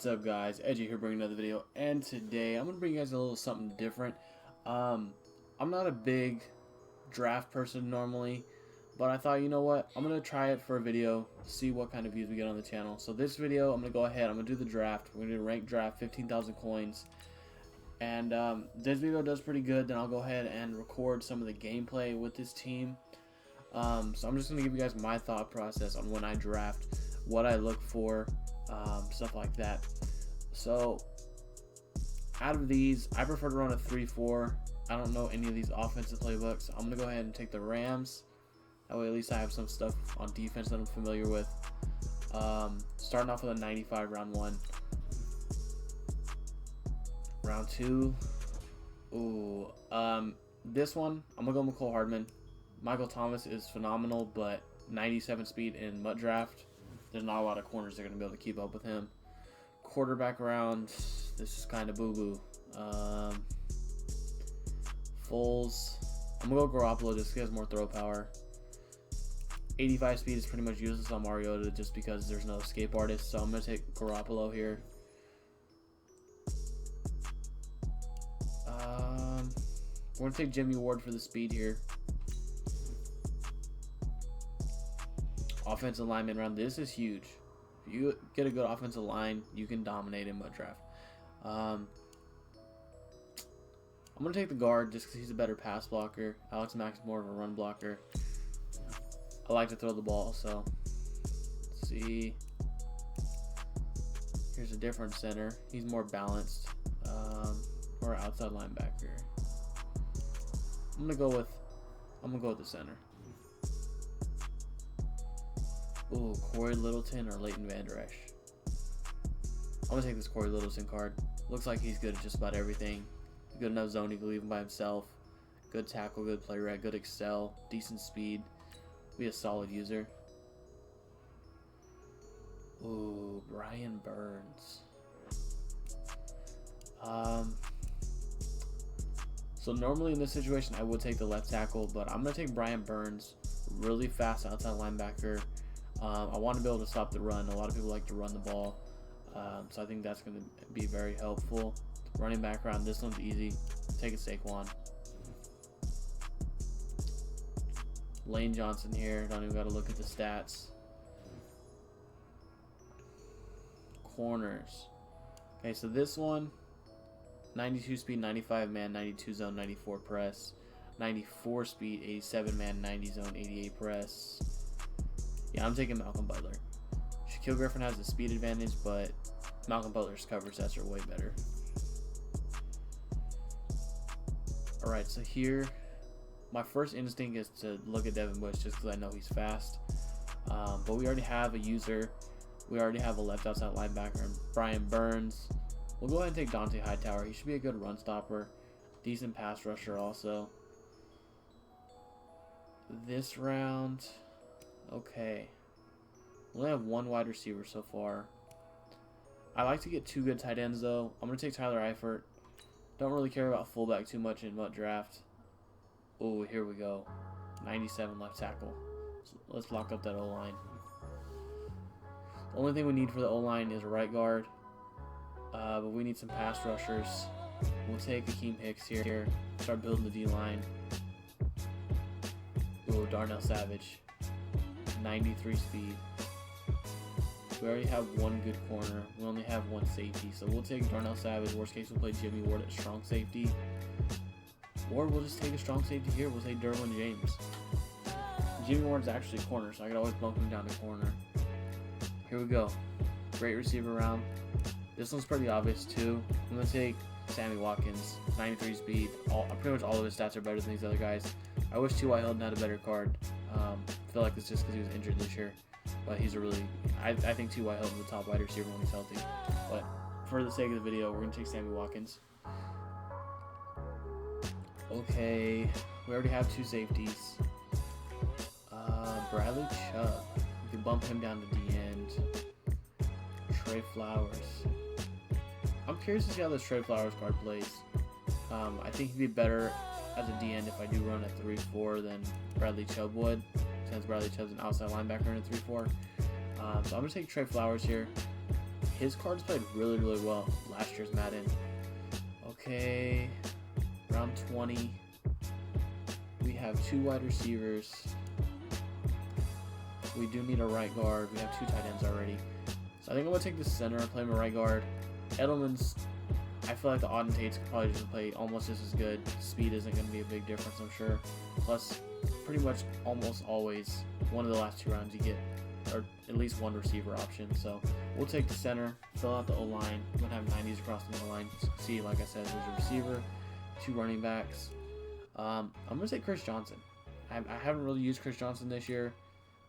What's up, guys? Edgy here bringing another video, and today I'm gonna bring you guys a little something different. I'm not a big draft person normally, but I thought, you know what, I'm gonna try it for a video, see what kind of views we get on the channel. So this video, I'm gonna go ahead, I'm gonna do the draft. We're gonna do a rank draft, 15,000 coins, and this video does pretty good. Then I'll go ahead and record some of the gameplay with this team. So I'm just gonna give you guys my thought process on when I draft, what I look for. Stuff like that. So out of these, I prefer to run a 3-4. I don't know any of these offensive playbooks. I'm gonna go ahead and take the Rams. That way at least I have some stuff on defense that I'm familiar with. Starting off with a 95 round 1. Round 2, this one I'm gonna go Mecole Hardman. Michael Thomas is phenomenal, but 97 speed in MUT draft, there's not a lot of corners that are going to be able to keep up with him. Quarterback round, this is kind of boo-boo. Foles, I'm going to go Garoppolo just because he has more throw power. 85 speed is pretty much useless on Mariota just because there's no escape artist, so I'm going to take Garoppolo here. We're going to take Jimmy Ward for the speed here. Offensive lineman round, this is huge. If you get a good offensive line, you can dominate in MUT draft. I'm going to take the guard just because he's a better pass blocker. Alex Mack is more of a run blocker. I like to throw the ball, so let's see. Here's a different center. He's more balanced. Or outside linebacker. I'm gonna go with the center. Ooh, Corey Littleton or Leighton Vander Esch. I'm gonna take this Corey Littleton card. Looks like he's good at just about everything. Good enough zone, you can leave him by himself. Good tackle, good play rate, good excel, decent speed. Be a solid user. Ooh, Brian Burns. So normally in this situation I would take the left tackle, but I'm gonna take Brian Burns. Really fast outside linebacker. I want to be able to stop the run. A lot of people like to run the ball, so I think that's going to be very helpful. Running back round, this one's easy. Take a Saquon. Lane Johnson here. Don't even got to look at the stats. Corners. Okay, so this one, 92 speed, 95 man, 92 zone, 94 press. 94 speed, 87 man, 90 zone, 88 press. Yeah, I'm taking Malcolm Butler. Shaquille Griffin has the speed advantage, but Malcolm Butler's cover sets are way better. Alright, so here, my first instinct is to look at Devin Bush just because I know he's fast. But we already have a user. We already have a left outside linebacker, Brian Burns. We'll go ahead and take Dante Hightower. He should be a good run stopper. Decent pass rusher also. This round, okay. We only have one wide receiver so far. I like to get two good tight ends though. I'm going to take Tyler Eifert. Don't really care about fullback too much in MUT draft. Oh, here we go. 97 left tackle. So let's lock up that O-line. The only thing we need for the O-line is a right guard. But we need some pass rushers. We'll take Akeem Hicks here. Start building the D-line. Ooh, Darnell Savage. 93 speed. We already have one good corner. We only have one safety. So we'll take Darnell Savage. Worst case, we'll play Jimmy Ward at strong safety. Or we'll just take a strong safety here. We'll take Derwin James. Jimmy Ward's actually a corner, so I could always bump him down to corner. Here we go. Great receiver round. This one's pretty obvious too. I'm going to take Sammy Watkins. 93 speed. Pretty much all of his stats are better than these other guys. I wish T.Y. Hilton had a better card. I feel like it's just because he was injured this year. But he's a really... I think T.Y. Hilton's the top wide receiver when he's healthy. But for the sake of the video, we're going to take Sammy Watkins. Okay. We already have two safeties. Bradley Chubb. We can bump him down to the end. Trey Flowers. I'm curious to see how this Trey Flowers card plays. I think he'd be better as a D-end if I do run a 3-4 than Bradley Chubb would, since Bradley Chubb's an outside linebacker in a 3-4. So I'm going to take Trey Flowers here. his cards played really, really well last year's Madden. Okay, round 20. We have 2 wide receivers. We do need a right guard. We have 2 tight ends already. So I think I'm going to take the center and play him a right guard. Edelman's, I feel like the Audentates could probably just play almost just as good. Speed isn't going to be a big difference, I'm sure. Plus, pretty much almost always, one of the last 2 rounds you get, or at least 1 receiver option. So we'll take the center, fill out the O-line. I'm going to have 90s across the middle line. See, like I said, there's a receiver, 2 running backs. I'm going to say Chris Johnson. I haven't really used Chris Johnson this year.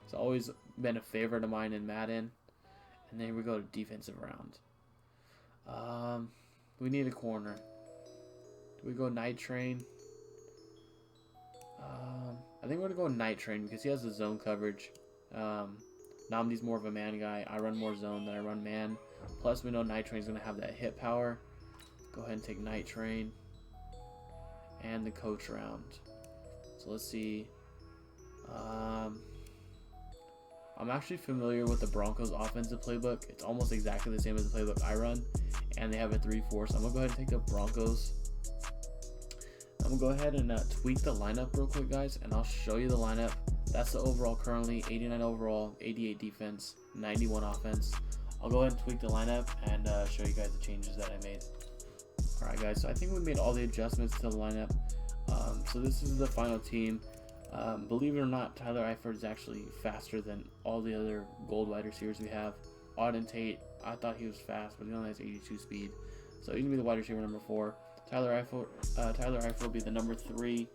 It's always been a favorite of mine in Madden. And then we go to defensive round. We need a corner. Do we go Night Train? I think we're going to go Night Train because he has the zone coverage. Nnamdi's more of a man guy. I run more zone than I run man. Plus, we know Night Train's going to have that hit power. Go ahead and take Night Train. And the coach round. So let's see. I'm actually familiar with the Broncos offensive playbook. It's almost exactly the same as the playbook I run. And they have a 3-4. So I'm going to go ahead and take the Broncos. I'm going to go ahead and tweak the lineup real quick, guys. And I'll show you the lineup. That's the overall currently. 89 overall, 88 defense, 91 offense. I'll go ahead and tweak the lineup and show you guys the changes that I made. Alright, guys. So I think we made all the adjustments to the lineup. So this is the final team. Believe it or not, Tyler Eifert is actually faster than all the other gold wide receivers we have. Audentate, I thought he was fast, but he only has 82 speed. So he's going to be the wide receiver number 4. Tyler Eifert will be the number 3.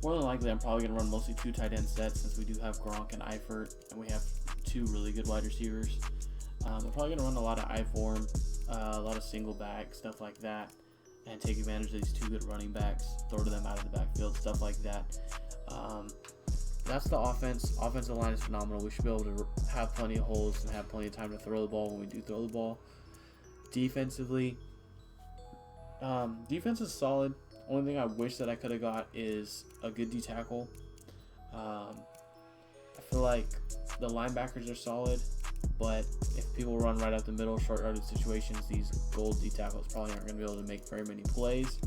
More than likely, I'm probably going to run mostly 2 tight end sets since we do have Gronk and Eifert, and we have 2 really good wide receivers. I'm probably going to run a lot of I-form, a lot of single back, stuff like that. And take advantage of these 2 good running backs, throw to them out of the backfield, stuff like that. That's the offense. Offensive line is phenomenal. We should be able to have plenty of holes and have plenty of time to throw the ball when we do throw the ball. Defensively, defense is solid. Only thing I wish that I could have got is a good D tackle. I feel like the linebackers are solid, but if people run right up the middle, short yardage situations, these gold D tackles probably aren't going to be able to make very many plays.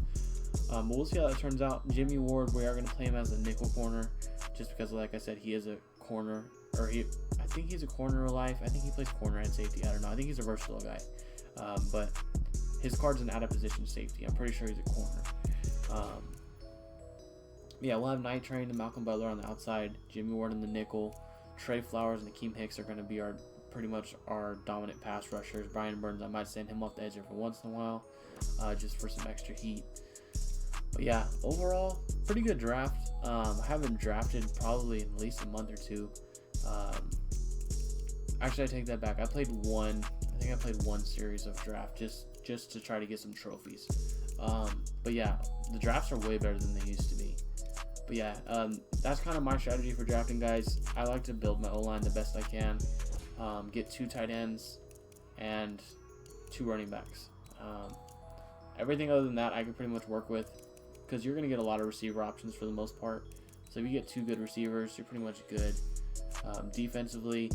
But we'll see how that turns out. Jimmy Ward, we are going to play him as a nickel corner, just because, like I said, he is a corner, or I think he's a corner of life. I think he plays corner and safety. I don't know. I think he's a versatile guy, but his card's an out of position safety. I'm pretty sure he's a corner. Yeah, we'll have Night Train and Malcolm Butler on the outside, Jimmy Ward in the nickel. Trey Flowers and Akeem Hicks are going to be pretty much our dominant pass rushers. Brian Burns, I might send him off the edge every once in a while, just for some extra heat. But yeah, overall, pretty good draft. I haven't drafted probably in at least a month or 2. Actually, I take that back. I think I played 1 series of draft just to try to get some trophies. But yeah, the drafts are way better than they used to be. But yeah, that's kind of my strategy for drafting, guys. I like to build my O-line the best I can. Get 2 tight ends and 2 running backs. Everything other than that I can pretty much work with, because you're going to get a lot of receiver options for the most part. So if you get 2 good receivers, you're pretty much good. Defensively,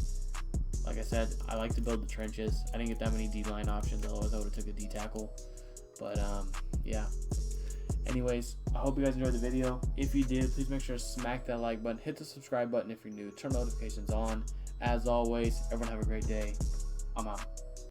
like I said, I like to build the trenches. I didn't get that many D-line options, otherwise I would have took a D tackle. But yeah. Anyways, I hope you guys enjoyed the video. If you did, please make sure to smack that like button, hit the subscribe button if you're new, turn notifications on. As always, everyone have a great day. I'm out.